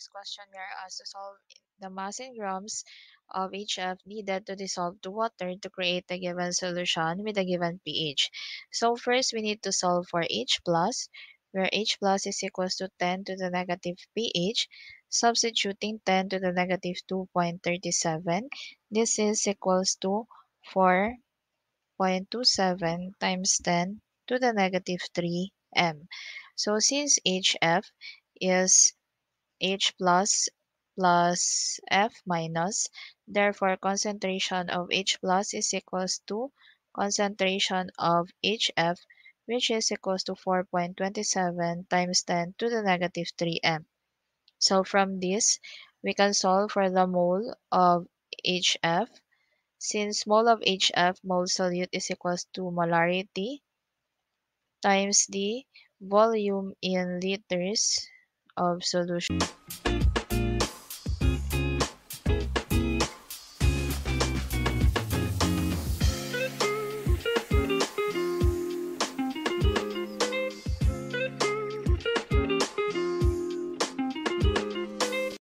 this question, we are asked to solve the mass in grams of HF needed to dissolve to water to create a given solution with a given pH. So first, we need to solve for H plus, where H plus is equals to 10 to the negative pH. Substituting 10 to the negative 2.37, this is equals to 4.27 times 10 to the negative 3 m. So since HF is H plus F minus, therefore concentration of H plus is equals to concentration of HF, which is equals to 4.27 times 10 to the negative 3 m. So from this, we can solve for the mole of HF. Since mole of HF, mole solute, is equals to molarity times the volume in liters of solution.